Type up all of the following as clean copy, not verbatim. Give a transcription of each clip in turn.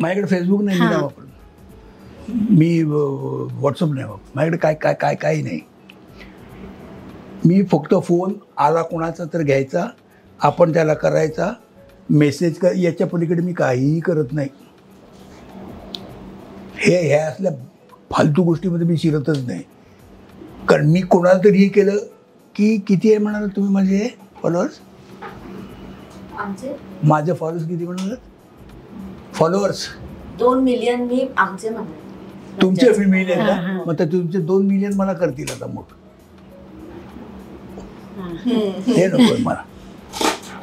माझ्याकडे फेसबुक नाही, मी नाही वापरत. मी व्हॉट्सअप नाही वापरत. माझ्याकडे काय काय काय काही नाही. मी फक्त फोन आला कोणाचा तर घ्यायचा, आपण त्याला करायचा, मेसेज कर, याच्या पलीकडे मी काहीही करत नाही. ह्या असल्या फालतू गोष्टीमध्ये मी शिरतच नाही. कारण मी कोणाला तरी हे केलं की किती आहे म्हणाल तुम्ही माझे फॉलोअर्स? माझे फॉलोअर्स किती म्हणाल? Followers 2 million. मी आमचे म्हणाले. तुमचे मिलियन का? मग तुमचे 2 मिलियन मला करतील आता मग. हे नको मला.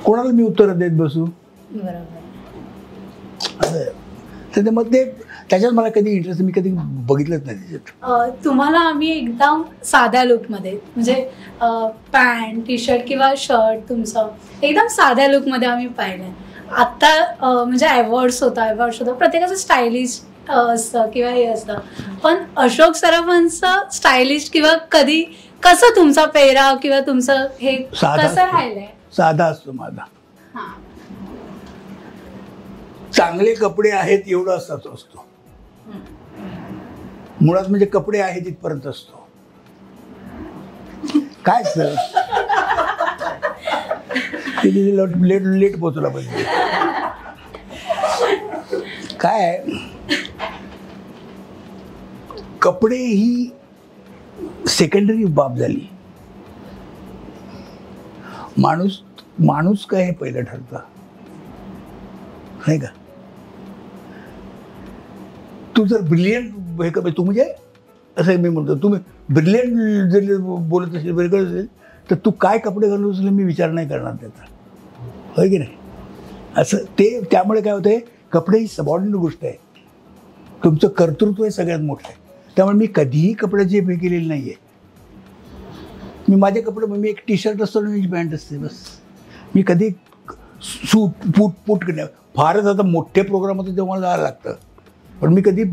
कोणाला मी उत्तर देत बसू? असं मग ते त्याच्यात मला कधी इंटरेस्ट मी कधी बघितलंच नाही त्याच्यात. तुम्हाला आम्ही एकदम साध्या लुकमध्ये म्हणजे पॅन्ट टी शर्ट किंवा शर्ट तुमचं एकदम साध्या लुकमध्ये आम्ही पाहिलंय. आत्ता म्हणजे अवॉर्ड्स होता प्रत्येकाचं स्टायलिश असतं किंवा हे असतं, पण अशोक सराफांचं स्टायलिश किंवा कधी कसं तुमचा पेहराव किंवा तुमचं हे कसं राहिलंय? साधा असतो माझा. चांगले कपडे आहेत एवढं असतो. मुळात म्हणजे कपडे आहेत इथपर्यंत असतो. काय सर लेट पोचला पाहिजे. काय कपडे ही सेकंडरी बाब झाली. माणूस काय हे पहिलं ठरतं नाही का? तू जर ब्रिलियंट हे कर, तू म्हणजे असं मी म्हणतो, तुम्ही ब्रिलियंट जर बोलत असेल वेगळं असेल तर तू काय कपडे घालून असेल मी विचार नाही करणार त्याचा, होय की नाही? असं ते त्यामुळे काय होतंय, कपडे ही सबऑर्डिनेट गोष्ट आहे. तुमचं कर्तृत्व हे सगळ्यात मोठं आहे. त्यामुळे मी कधीही कपड्याची हे केलेली नाही आहे. मी माझे कपडे, मी एक टी शर्ट असतो आणि मी पॅन्ट असते बस. मी कधी सूट पूट नाही. फारच आता मोठे प्रोग्राम होते तेव्हा मला जायला लागतं, पण मी कधी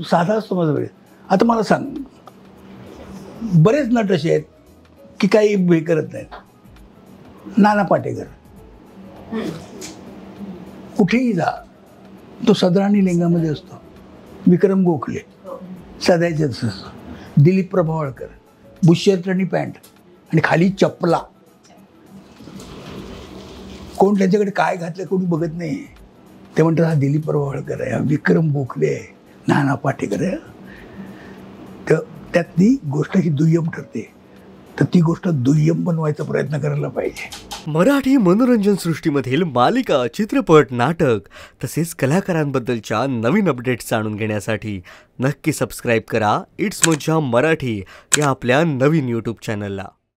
साधा असतो माझा वेळ. आता मला सांग, बरेच नट असे आहेत की काही हे करत नाहीत. नाना पाटेकर कुठेही जा तो सदराणी लेंगामध्ये असतो. विक्रम गोखले सदायचेच असतो. दिलीप प्रभावळकर बुशर्ट आणि पॅन्ट आणि खाली चपला. कोण त्यांच्याकडे काय घातलं कोणी बघत नाही. ते म्हणतात हा दिलीप प्रभावळकर आहे, हा विक्रम गोखले आहे, नाना पाटेकर आहे. तर त्यातली गोष्ट ही दुय्यम ठरते. तर ती गोष्ट दुय्यम बनवायचा प्रयत्न करायला पाहिजे. मराठी मनोरंजन सृष्टीमधील मालिका, चित्रपट, नाटक तसेच कलाकारांबद्दलच्या नवीन अपडेट्स जाणून घेण्यासाठी नक्की सबस्क्राईब करा इट्स मज्जा मराठी या आपल्या नवीन यूट्यूब चॅनलला.